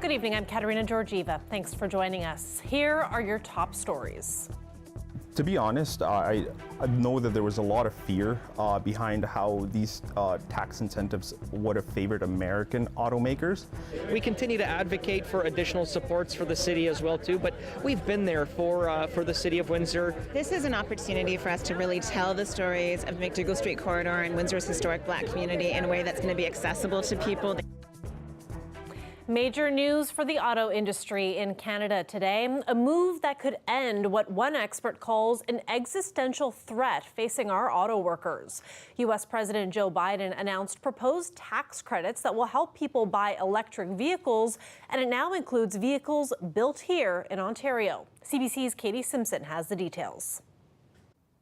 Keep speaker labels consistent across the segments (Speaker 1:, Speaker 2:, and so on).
Speaker 1: Good evening, I'm Katerina Georgieva. Thanks for joining us. Here are your top stories.
Speaker 2: To be honest, I know that there was a lot of fear behind how these tax incentives would have favored American automakers.
Speaker 3: We continue to advocate for additional supports for the city as well too, but we've been there for the city of Windsor.
Speaker 4: This is an opportunity for us to really tell the stories of McDougall Street Corridor and Windsor's historic Black community in a way that's going to be accessible to people.
Speaker 1: Major news for the auto industry in Canada today, a move that could end what one expert calls an existential threat facing our auto workers. U.S. President Joe Biden announced proposed tax credits that will help people buy electric vehicles, and it now includes vehicles built here in Ontario. CBC's Katie Simpson has the details.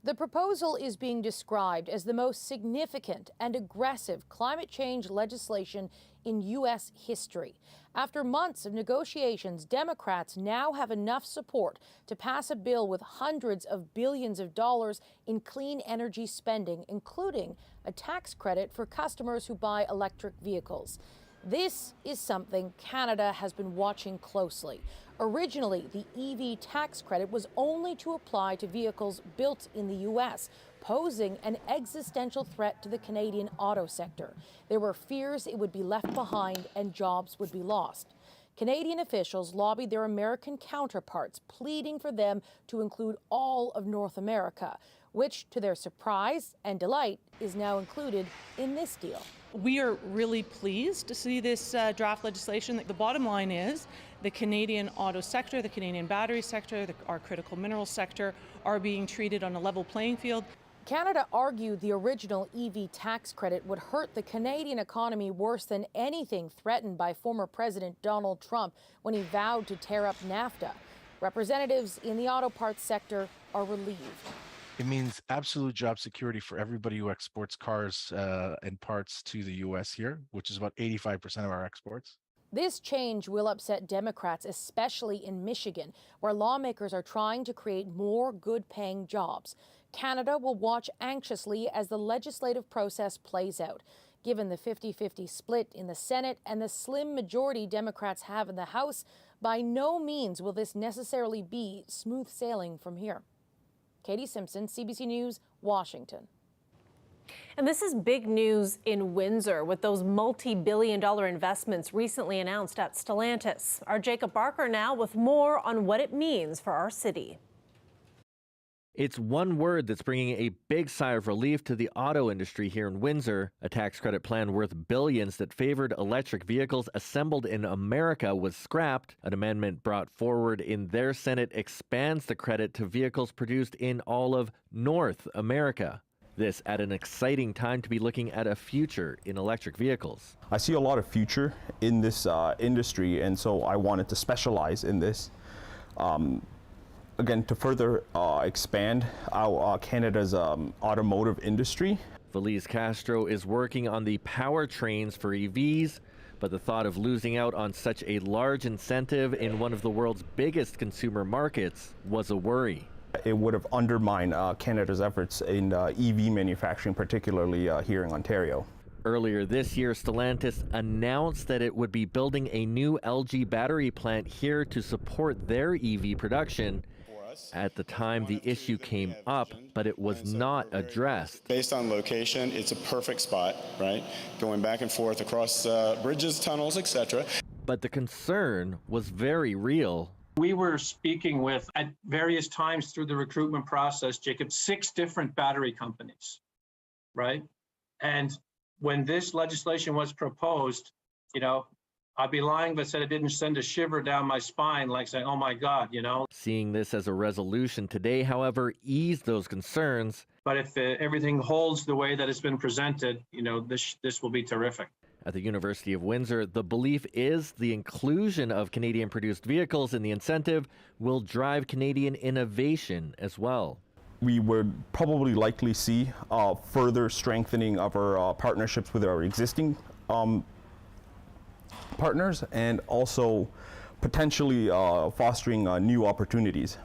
Speaker 5: The proposal is being described as the most significant and aggressive climate change legislation in U.S. history. After months of negotiations, Democrats now have enough support to pass a bill with hundreds of billions of dollars in clean energy spending, including a tax credit for customers who buy electric vehicles. This is something Canada has been watching closely. Originally, the EV tax credit was only to apply to vehicles built in the U.S., posing an existential threat to the Canadian auto sector. There were fears it would be left behind and jobs would be lost. Canadian officials lobbied their American counterparts, pleading for them to include all of North America, which, to their surprise and delight, is now included in this deal.
Speaker 6: We are really pleased to see this draft legislation. The bottom line is the Canadian auto sector, the Canadian battery sector, our critical minerals sector are being treated on a level playing field.
Speaker 5: Canada argued the original EV tax credit would hurt the Canadian economy worse than anything threatened by former President Donald Trump when he vowed to tear up NAFTA. Representatives in the auto parts sector are relieved.
Speaker 7: It means absolute job security for everybody who exports cars and parts to the U.S. here, which is about 85% of our exports.
Speaker 5: This change will upset Democrats, especially in Michigan, where lawmakers are trying to create more good-paying jobs. Canada will watch anxiously as the legislative process plays out. Given the 50-50 split in the Senate and the slim majority Democrats have in the House, by no means will this necessarily be smooth sailing from here. Katie Simpson, CBC News, Washington.
Speaker 1: And this is big news in Windsor with those multi-billion-dollar investments recently announced at Stellantis. Our Jacob Barker now with more on what it means for our city.
Speaker 8: It's one word that's bringing a big sigh of relief to the auto industry here in Windsor. A tax credit plan worth billions that favored electric vehicles assembled in America was scrapped. An amendment brought forward in their Senate expands the credit to vehicles produced in all of North America. This at an exciting time to be looking at a future in electric vehicles.
Speaker 2: I see a lot of future in this industry, and so I wanted to specialize in this. Again, to further expand Canada's automotive industry.
Speaker 8: Feliz Castro is working on the powertrains for EVs, but the thought of losing out on such a large incentive in one of the world's biggest consumer markets was a worry.
Speaker 2: It would have undermined Canada's efforts in EV manufacturing, particularly here in Ontario.
Speaker 8: Earlier this year, Stellantis announced that it would be building a new LG battery plant here to support their EV production. At the time, the issue came up, but it was not addressed.
Speaker 9: Based on location, it's a perfect spot, right? Going back and forth across bridges, tunnels, etc.
Speaker 8: But the concern was very real.
Speaker 10: We were speaking with, at various times through the recruitment process, Jacob, 6 different battery companies, right? And when this legislation was proposed, you know, I'd be lying if I said it didn't send a shiver down my spine, like saying, oh my God, you know.
Speaker 8: Seeing this as a resolution today, however, eased those concerns.
Speaker 10: But if everything holds the way that it's been presented, you know, this will be terrific.
Speaker 8: At the University of Windsor, the belief is the inclusion of Canadian-produced vehicles in the incentive will drive Canadian innovation as well.
Speaker 2: We would probably likely see further strengthening of our partnerships with our existing partners, and also potentially fostering new opportunities.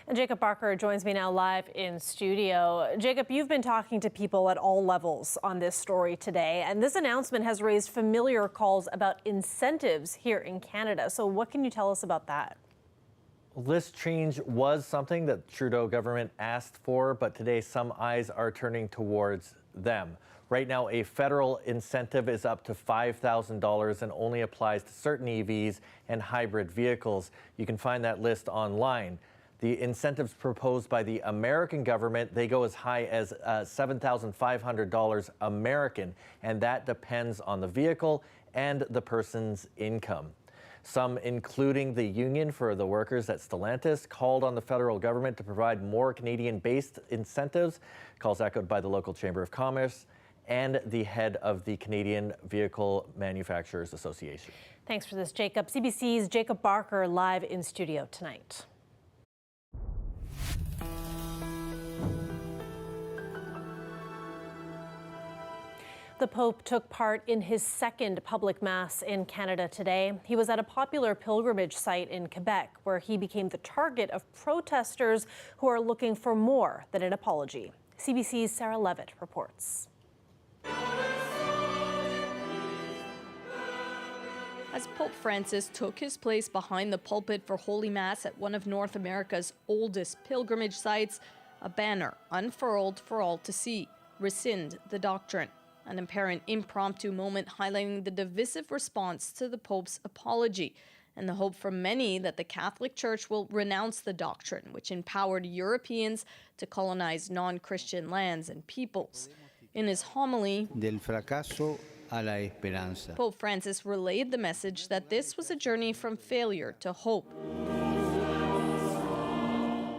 Speaker 1: And Jacob Barker joins me now live in studio. Jacob, you've been talking to people at all levels on this story today, and this announcement has raised familiar calls about incentives here in Canada. So what can you tell us about that?
Speaker 8: This change was something that Trudeau government asked for, but today some eyes are turning towards them. Right now, a federal incentive is up to $5,000 and only applies to certain EVs and hybrid vehicles. You can find that list online. The incentives proposed by the American government, they go as high as $7,500 American, and that depends on the vehicle and the person's income. Some, including the union for the workers at Stellantis, called on the federal government to provide more Canadian-based incentives, calls echoed by the local Chamber of Commerce and the head of the Canadian Vehicle Manufacturers Association.
Speaker 1: Thanks for this, Jacob. CBC's Jacob Barker live in studio tonight. The Pope took part in his second public mass in Canada today. He was at a popular pilgrimage site in Quebec, where he became the target of protesters who are looking for more than an apology. CBC's Sarah Levitt reports.
Speaker 11: As Pope Francis took his place behind the pulpit for Holy Mass at one of North America's oldest pilgrimage sites, a banner unfurled for all to see, "Rescind the Doctrine." An apparent impromptu moment highlighting the divisive response to the Pope's apology and the hope for many that the Catholic Church will renounce the doctrine, which empowered Europeans to colonize non-Christian lands and peoples. In his homily,
Speaker 12: Del fracaso a la esperanza.
Speaker 11: Pope Francis relayed the message that this was a journey from failure to hope.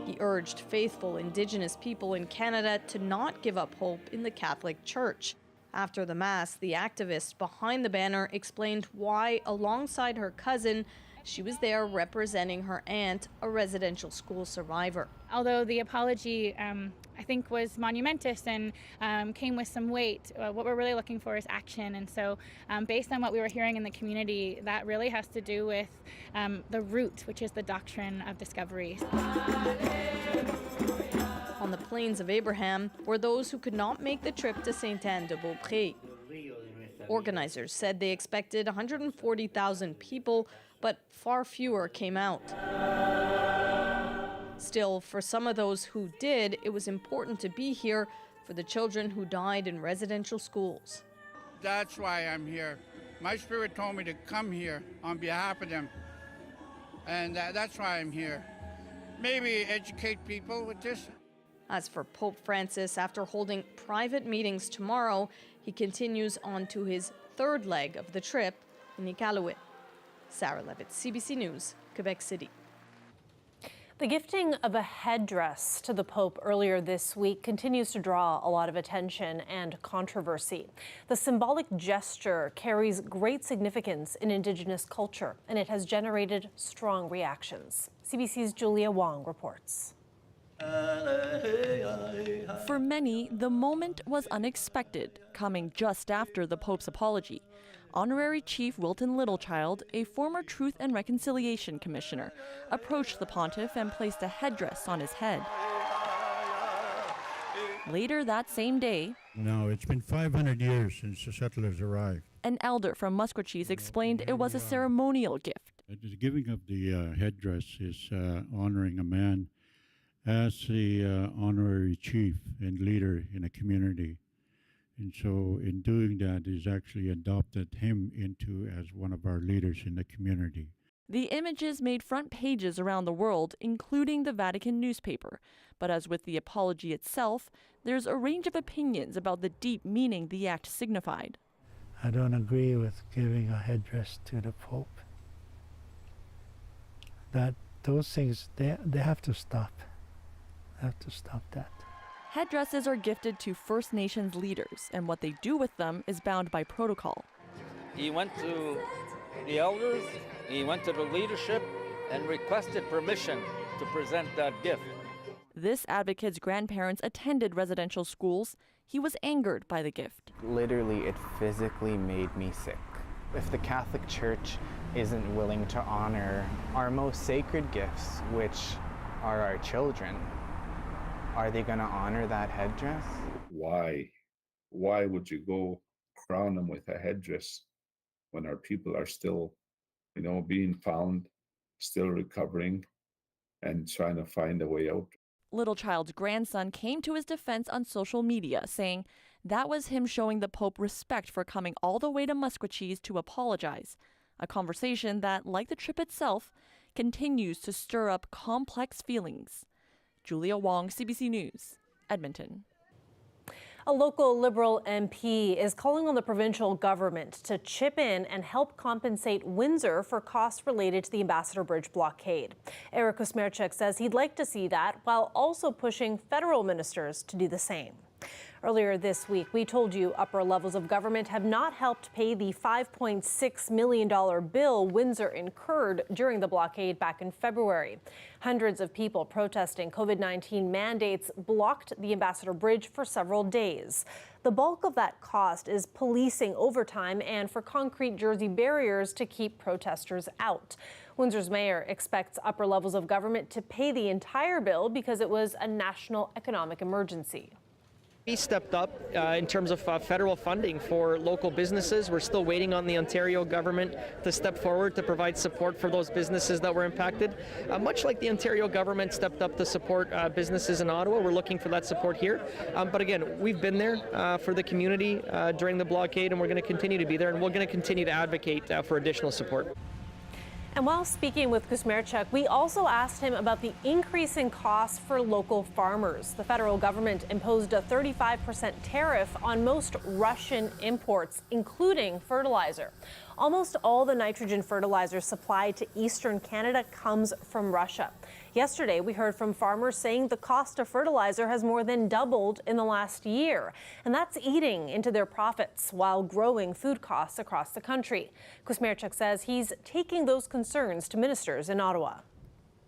Speaker 11: He urged faithful Indigenous people in Canada to not give up hope in the Catholic Church. After the Mass, the activist behind the banner explained why, alongside her cousin, she was there representing her aunt, a residential school survivor.
Speaker 13: Although the apology, I think, was monumentous and came with some weight, what we're really looking for is action. And so based on what we were hearing in the community, that really has to do with the root, which is the doctrine of discovery.
Speaker 11: On the Plains of Abraham were those who could not make the trip to Sainte-Anne-de-Beaupré. Organizers said they expected 140,000 people, but far fewer came out. Still, for some of those who did, it was important to be here for the children who died in residential schools.
Speaker 14: That's why I'm here. My spirit told me to come here on behalf of them, and that's why I'm here. Maybe educate people with this.
Speaker 11: As for Pope Francis, after holding private meetings tomorrow, he continues on to his third leg of the trip in Iqaluit. Sarah Levitt, CBC News, Quebec City.
Speaker 1: The gifting of a headdress to the Pope earlier this week continues to draw a lot of attention and controversy. The symbolic gesture carries great significance in Indigenous culture, and it has generated strong reactions. CBC's Julia Wong reports.
Speaker 15: For many, the moment was unexpected, coming just after the Pope's apology. Honorary Chief Wilton Littlechild, a former Truth and Reconciliation Commissioner, approached the pontiff and placed a headdress on his head. Later that same day,
Speaker 16: no, it's been 500 years since the settlers arrived.
Speaker 15: An elder from Musqueam explained it was a ceremonial gift.
Speaker 16: The giving of the headdress is honoring a man as the honorary chief and leader in a community. And so in doing that, he's actually adopted him into as one of our leaders in the community.
Speaker 15: The images made front pages around the world, including the Vatican newspaper. But as with the apology itself, there's a range of opinions about the deep meaning the act signified.
Speaker 17: I don't agree with giving a headdress to the Pope. Those things, they have to stop. Have to stop that.
Speaker 15: Headdresses are gifted to First Nations leaders, and what they do with them is bound by protocol.
Speaker 18: He went to the elders, he went to the leadership, and requested permission to present that gift.
Speaker 15: This advocate's grandparents attended residential schools. He was angered by the gift.
Speaker 19: Literally, it physically made me sick. If the Catholic Church isn't willing to honor our most sacred gifts, which are our children. Are they going to honor that headdress?
Speaker 20: Why? Why would you go crown them with a headdress when our people are still, being found, still recovering, and trying to find a way out?
Speaker 15: Littlechild's grandson came to his defense on social media, saying that was him showing the Pope respect for coming all the way to Musquecheese to apologize, a conversation that, like the trip itself, continues to stir up complex feelings. Julia Wong, CBC News, Edmonton.
Speaker 1: A local Liberal MP is calling on the provincial government to chip in and help compensate Windsor for costs related to the Ambassador Bridge blockade. Eric Kusmerchuk says he'd like to see that while also pushing federal ministers to do the same. Earlier this week, we told you upper levels of government have not helped pay the $5.6 million bill Windsor incurred during the blockade back in February. Hundreds of people protesting COVID-19 mandates blocked the Ambassador Bridge for several days. The bulk of that cost is policing overtime and for concrete jersey barriers to keep protesters out. Windsor's mayor expects upper levels of government to pay the entire bill because it was a national economic emergency.
Speaker 3: We stepped up in terms of federal funding for local businesses. We're still waiting on the Ontario government to step forward to provide support for those businesses that were impacted. Much like the Ontario government stepped up to support businesses in Ottawa, we're looking for that support here. But again, we've been there for the community during the blockade, and we're going to continue to be there, and we're going to continue to advocate for additional support.
Speaker 1: And while speaking with Kusmerchuk, we also asked him about the increase in costs for local farmers. The federal government imposed a 35% tariff on most Russian imports, including fertilizer. Almost all the nitrogen fertilizer supplied to eastern Canada comes from Russia. Yesterday, we heard from farmers saying the cost of fertilizer has more than doubled in the last year, and that's eating into their profits while growing food costs across the country. Kusmerchuk says he's taking those concerns to ministers in Ottawa.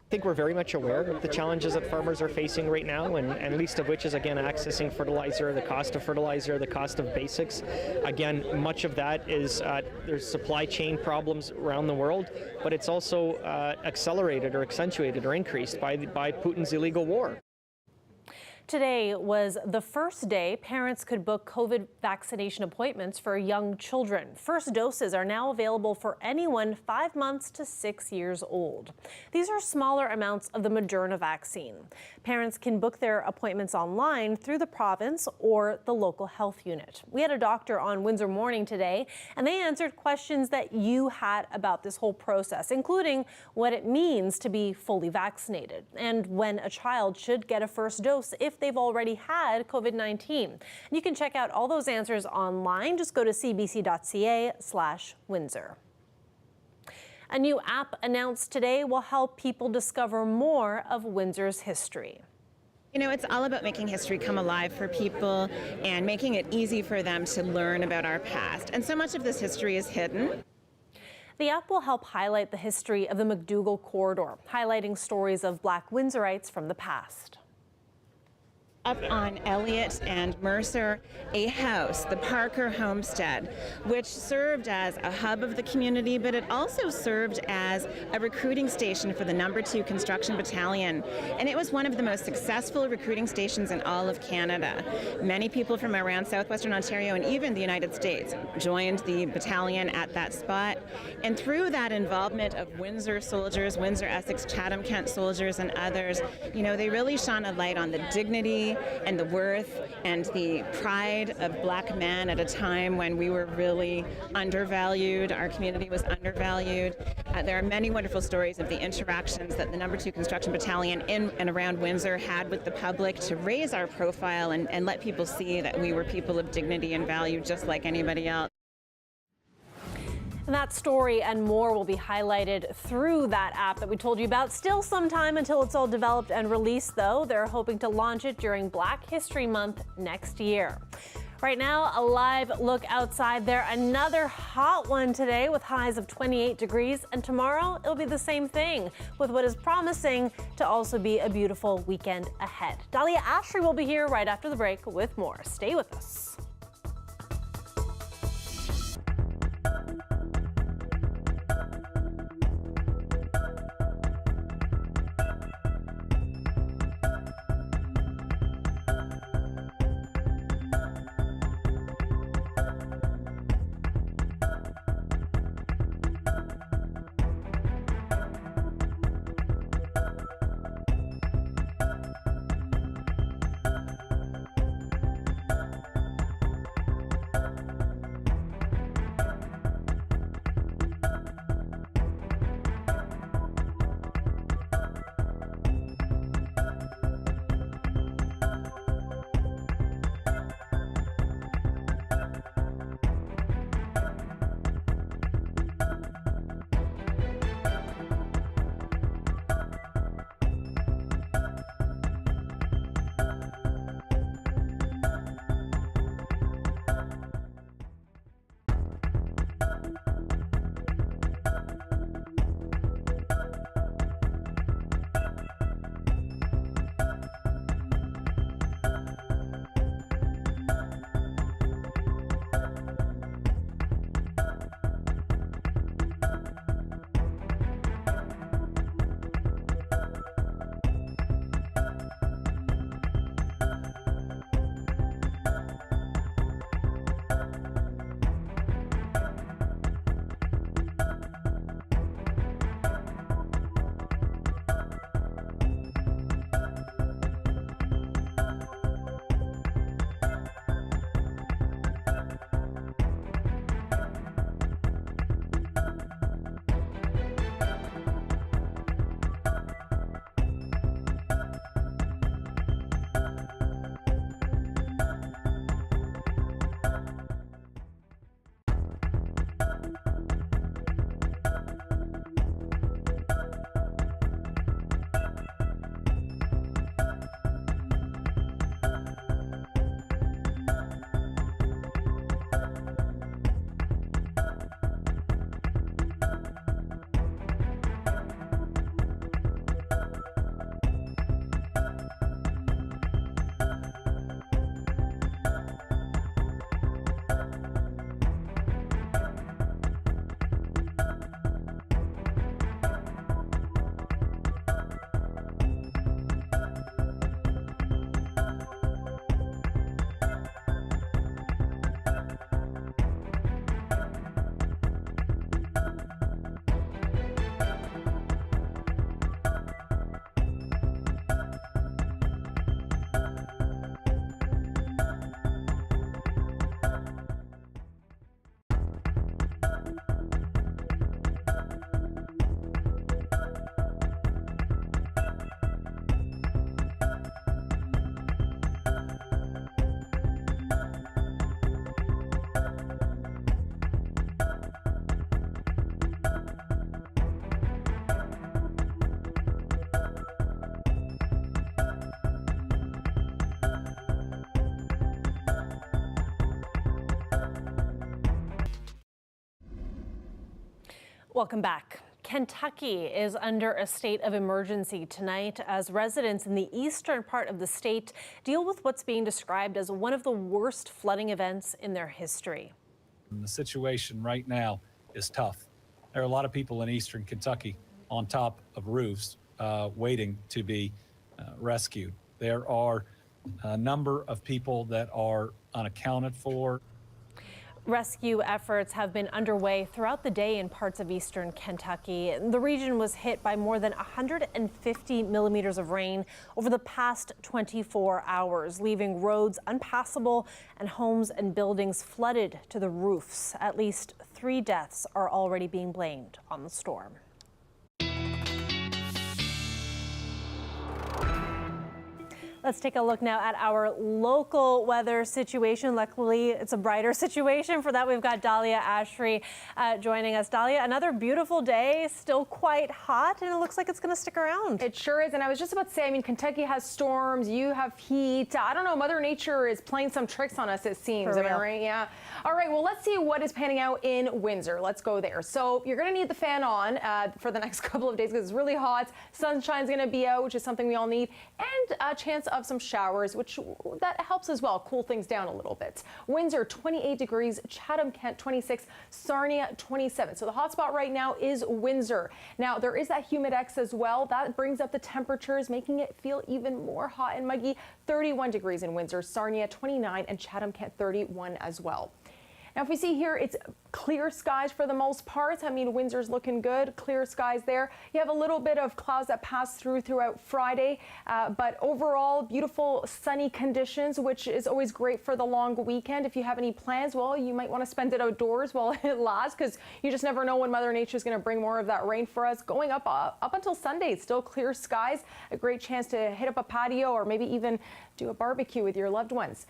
Speaker 3: I think we're very much aware of the challenges that farmers are facing right now, and least of which is, again, accessing fertilizer, the cost of fertilizer, the cost of basics. Again, much of that is there's supply chain problems around the world, but it's also accelerated or accentuated or increased by Putin's illegal war.
Speaker 1: Today was the first day parents could book COVID vaccination appointments for young children. First doses are now available for anyone 5 months to 6 years old. These are smaller amounts of the Moderna vaccine. Parents can book their appointments online through the province or the local health unit. We had a doctor on Windsor Morning today, and they answered questions that you had about this whole process, including what it means to be fully vaccinated and when a child should get a first dose if they've already had COVID-19. You can check out all those answers online. Just go to cbc.ca/Windsor. A new app announced today will help people discover more of Windsor's history.
Speaker 4: You know, it's all about making history come alive for people and making it easy for them to learn about our past. And so much of this history is hidden.
Speaker 1: The app will help highlight the history of the McDougall Corridor, highlighting stories of Black Windsorites from the past.
Speaker 4: Up on Elliott and Mercer, a house, the Parker Homestead, which served as a hub of the community, but it also served as a recruiting station for the No. 2 Construction Battalion. And it was one of the most successful recruiting stations in all of Canada. Many people from around southwestern Ontario and even the United States joined the battalion at that spot. And through that involvement of Windsor soldiers, Windsor, Essex, Chatham, Kent soldiers, and others, you know, they really shone a light on the dignity and the worth and the pride of Black men at a time when we were really undervalued, our community was undervalued. There are many wonderful stories of the interactions that the No. 2 Construction Battalion in and around Windsor had with the public to raise our profile and let people see that we were people of dignity and value just like anybody else.
Speaker 1: And that story and more will be highlighted through that app that we told you about. Still some time until it's all developed and released, though. They're hoping to launch it during Black History Month next year. Right now, a live look outside there. Another hot one today with highs of 28 degrees. And tomorrow, it'll be the same thing with what is promising to also be a beautiful weekend ahead. Dahlia Ashley will be here right after the break with more. Stay with us. Welcome back. Kentucky is under a state of emergency tonight as residents in the eastern part of the state deal with what's being described as one of the worst flooding events in their history.
Speaker 21: The situation right now is tough. There are a lot of people in eastern Kentucky on top of roofs waiting to be rescued. There are a number of people that are unaccounted for.
Speaker 1: Rescue efforts have been underway throughout the day in parts of eastern Kentucky. The region was hit by more than 150 millimeters of rain over the past 24 hours, leaving roads unpassable and homes and buildings flooded to the roofs. At least 3 deaths are already being blamed on the storm. Let's take a look now at our local weather situation. Luckily, it's a brighter situation. For that, we've got Dahlia Ashry joining us. Dahlia, another beautiful day, still quite hot, and it looks like it's going to stick around.
Speaker 22: It sure is, and I was just about to say, I mean, Kentucky has storms, you have heat. I don't know, Mother Nature is playing some tricks on us, it seems. Am I right? Yeah. All right, well, let's see what is panning out in Windsor. Let's go there. So you're going to need the fan on for the next couple of days because it's really hot. Sunshine's going to be out, which is something we all need, and a chance of some showers, which that helps as well, cool things down a little bit. Windsor 28 degrees, Chatham-Kent 26, Sarnia 27. So the hot spot right now is Windsor. Now there is that humidex as well. That brings up the temperatures, making it feel even more hot and muggy. 31 degrees in Windsor, Sarnia 29, and Chatham-Kent 31 as well. Now, if we see here, it's clear skies for the most part. I mean, Windsor's looking good, clear skies there. You have a little bit of clouds that pass throughout Friday, but overall, beautiful sunny conditions, which is always great for the long weekend. If you have any plans, well, you might want to spend it outdoors while it lasts, because you just never know when Mother Nature is going to bring more of that rain for us. Going up until Sunday, still clear skies, a great chance to hit up a patio or maybe even do a barbecue with your loved ones.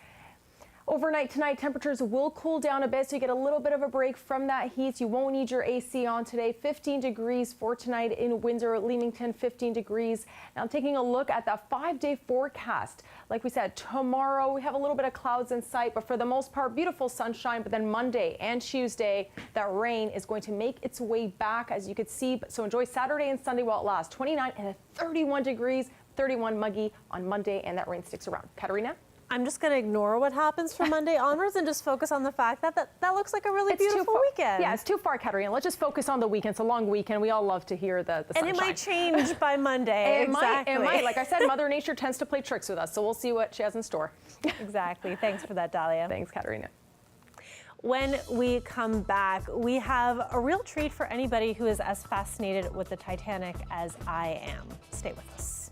Speaker 22: Overnight tonight, temperatures will cool down a bit, so you get a little bit of a break from that heat. You won't need your AC on today. 15 degrees for tonight in Windsor, Leamington, 15 degrees. Now taking a look at that 5-day forecast. Like we said, tomorrow we have a little bit of clouds in sight, but for the most part, beautiful sunshine. But then Monday and Tuesday, that rain is going to make its way back, as you could see. So enjoy Saturday and Sunday while it lasts. 29 and 31 degrees, 31 muggy on Monday, and that rain sticks around. Katarina?
Speaker 1: I'm just going to ignore what happens from Monday onwards and just focus on the fact that that looks like a really beautiful weekend.
Speaker 22: Yeah, it's too far, Katarina. Let's just focus on the weekend. It's a long weekend. We all love to hear the sunshine.
Speaker 1: And it might change by Monday.
Speaker 22: It might. Like I said, Mother Nature tends to play tricks with us, so we'll see what she has in store.
Speaker 1: Exactly. Thanks for that, Dahlia.
Speaker 22: Thanks, Katarina.
Speaker 1: When we come back, we have a real treat for anybody who is as fascinated with the Titanic as I am. Stay with us.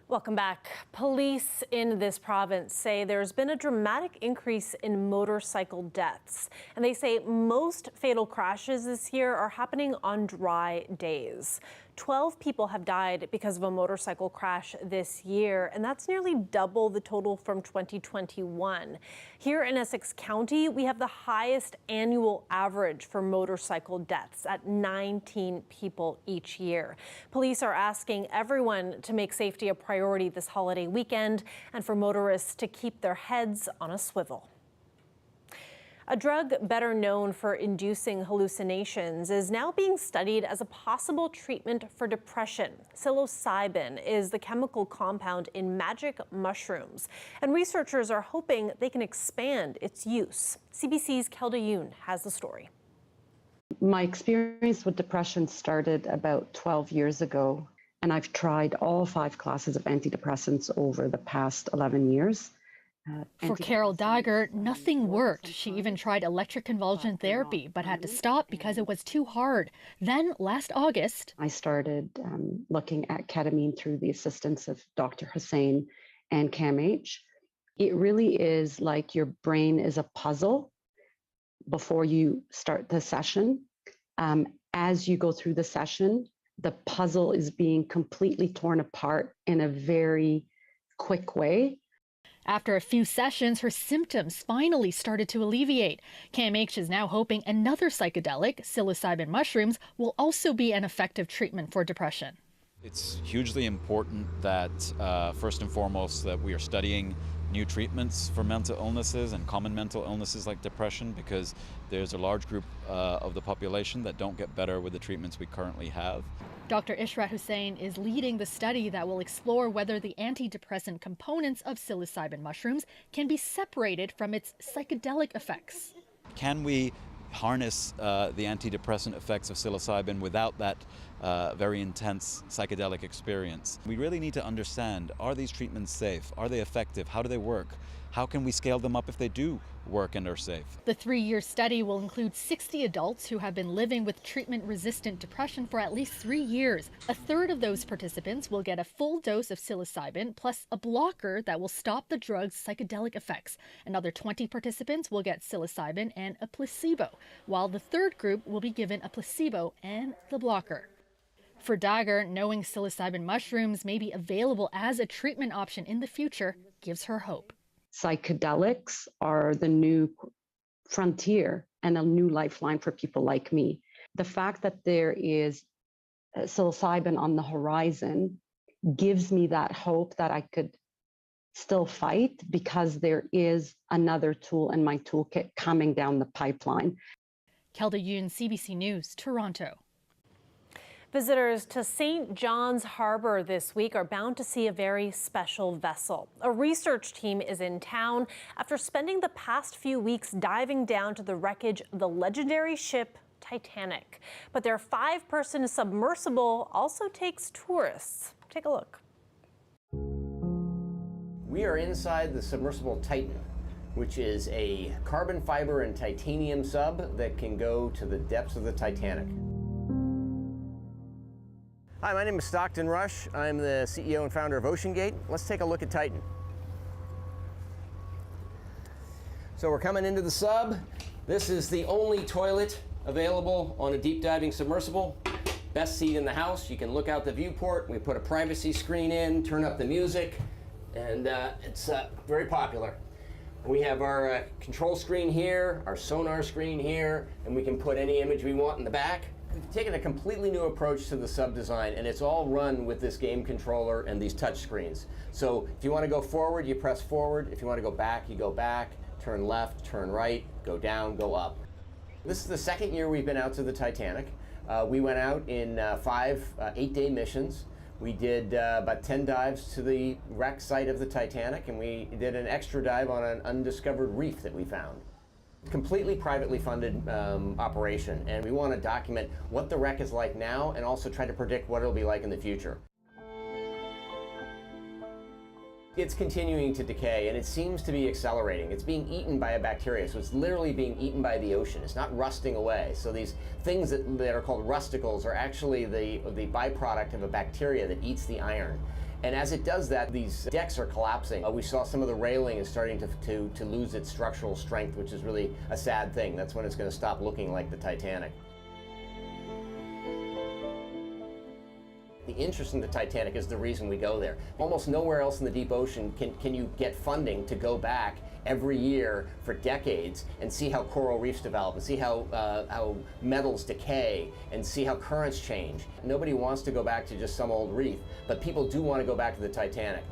Speaker 1: Welcome back. Police in this province say there's been a dramatic increase in motorcycle deaths. And they say most fatal crashes this year are happening on dry days. 12 people have died because of a motorcycle crash this year, and that's nearly double the total from 2021. Here in Essex County, we have the highest annual average for motorcycle deaths at 19 people each year. Police are asking everyone to make safety a priority this holiday weekend and for motorists to keep their heads on a swivel. A drug better known for inducing hallucinations is now being studied as a possible treatment for depression. Psilocybin is the chemical compound in magic mushrooms, and researchers are hoping they can expand its use. CBC's Kelda Yoon has the story.
Speaker 6: My experience with depression started about 12 years ago, and I've tried all 5 classes of antidepressants over the past 11 years.
Speaker 7: For Carol Dagger, nothing worked. She even tried electric convulsion therapy, but had to stop because it was too hard. Then, last August,
Speaker 6: I started looking at ketamine through the assistance of Dr. Hussain and CAMH. It really is like your brain is a puzzle before you start the session. As you go through the session, the puzzle is being completely torn apart in a very quick way.
Speaker 7: After a few sessions, her symptoms finally started to alleviate. CAMH is now hoping another psychedelic, psilocybin mushrooms, will also be an effective treatment for depression.
Speaker 23: It's hugely important that, first and foremost, that we are studying new treatments for mental illnesses and common mental illnesses like depression, because there's a large group of the population that don't get better with the treatments we currently have.
Speaker 7: Dr. Ishrat Hussain is leading the study that will explore whether the antidepressant components of psilocybin mushrooms can be separated from its psychedelic effects.
Speaker 23: Can we harness the antidepressant effects of psilocybin without that very intense psychedelic experience? We really need to understand, are these treatments safe? Are they effective? How do they work? How can we scale them up if they do work and are safe?
Speaker 7: The 3-year study will include 60 adults who have been living with treatment-resistant depression for at least 3 years. A third of those participants will get a full dose of psilocybin plus a blocker that will stop the drug's psychedelic effects. Another 20 participants will get psilocybin and a placebo, while the third group will be given a placebo and the blocker. For Dagger, knowing psilocybin mushrooms may be available as a treatment option in the future gives her hope.
Speaker 6: Psychedelics are the new frontier and a new lifeline for people like me. The fact that there is psilocybin on the horizon gives me that hope that I could still fight, because there is another tool in my toolkit coming down the pipeline.
Speaker 7: Kelda Yoon, CBC News, Toronto.
Speaker 1: Visitors to St. John's Harbor this week are bound to see a very special vessel. A research team is in town after spending the past few weeks diving down to the wreckage of the legendary ship Titanic. But their 5-person submersible also takes tourists. Take a look.
Speaker 24: We are inside the submersible Titan, which is a carbon fiber and titanium sub that can go to the depths of the Titanic. Hi, my name is Stockton Rush. I'm the CEO and founder of OceanGate. Let's take a look at Titan. So we're coming into the sub. This is the only toilet available on a deep diving submersible. Best seat in the house. You can look out the viewport. We put a privacy screen in, turn up the music, and it's very popular. We have our control screen here, our sonar screen here, and we can put any image we want in the back. We've taken a completely new approach to the sub design, and it's all run with this game controller and these touch screens. So if you want to go forward, you press forward. If you want to go back, you go back. Turn left, turn right, go down, go up. This is the second year we've been out to the Titanic. We went out in 5 8-day missions. We did about 10 dives to the wreck site of the Titanic, and we did an extra dive on an undiscovered reef that we found. Completely privately funded operation, and we want to document what the wreck is like now and also try to predict what it'll be like in the future. It's continuing to decay, and it seems to be accelerating. It's being eaten by a bacteria, so it's literally being eaten by the ocean. It's not rusting away. So these things that are called rusticles are actually the byproduct of a bacteria that eats the iron. And as it does that, these decks are collapsing. We saw some of the railing is starting to lose its structural strength, which is really a sad thing. That's when it's going to stop looking like the Titanic. The interest in the Titanic is the reason we go there. Almost nowhere else in the deep ocean can you get funding to go back every year for decades and see how coral reefs develop and see how metals decay and see how currents change. Nobody wants to go back to just some old reef, but people do want to go back to the Titanic.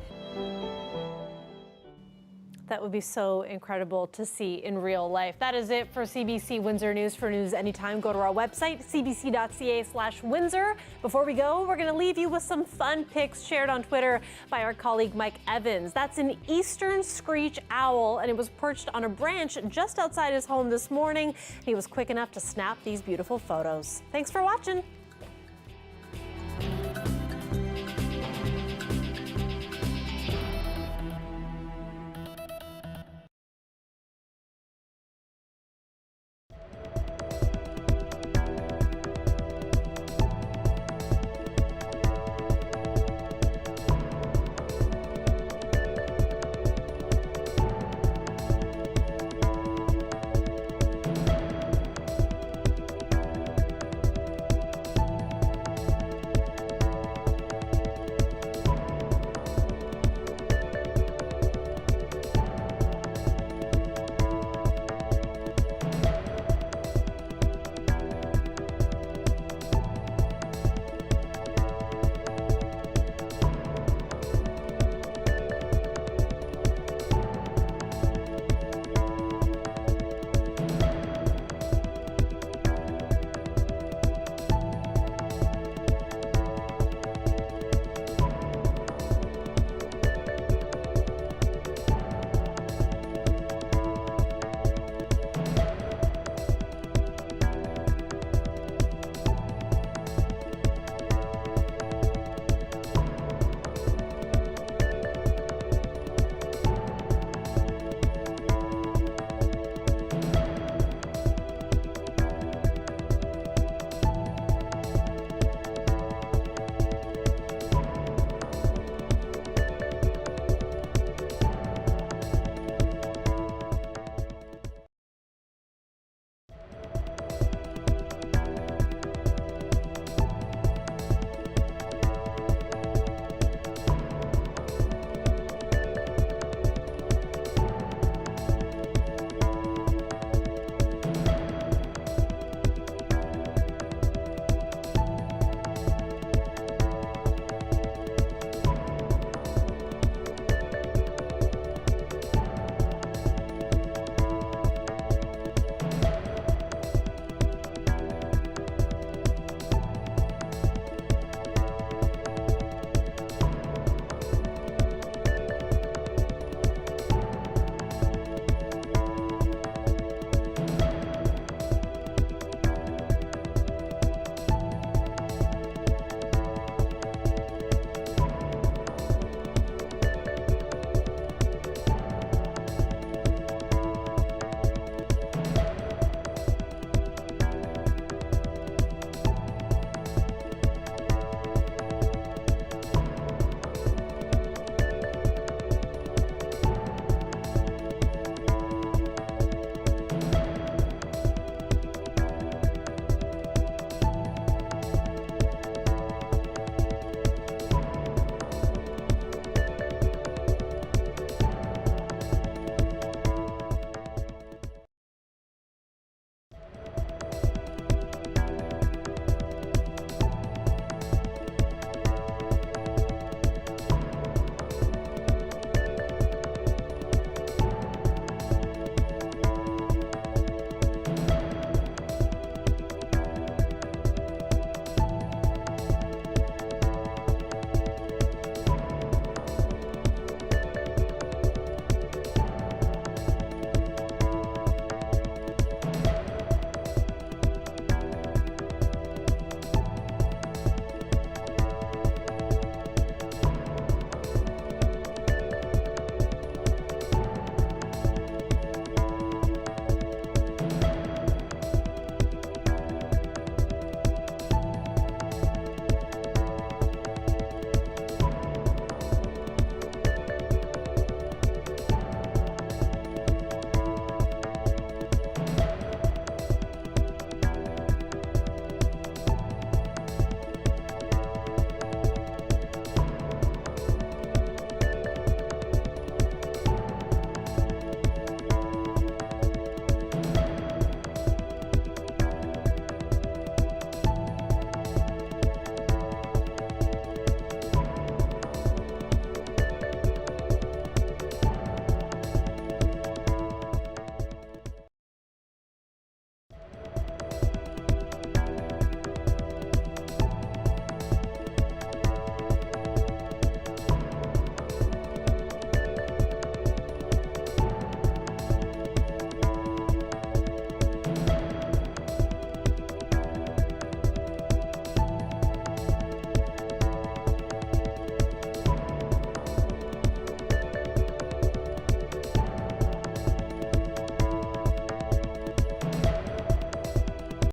Speaker 1: That would be so incredible to see in real life. That is it for CBC Windsor News. For news anytime, go to our website, cbc.ca/Windsor. Before we go, we're going to leave you with some fun pics shared on Twitter by our colleague Mike Evans. That's an eastern screech owl, and it was perched on a branch just outside his home this morning. He was quick enough to snap these beautiful photos. Thanks for watching.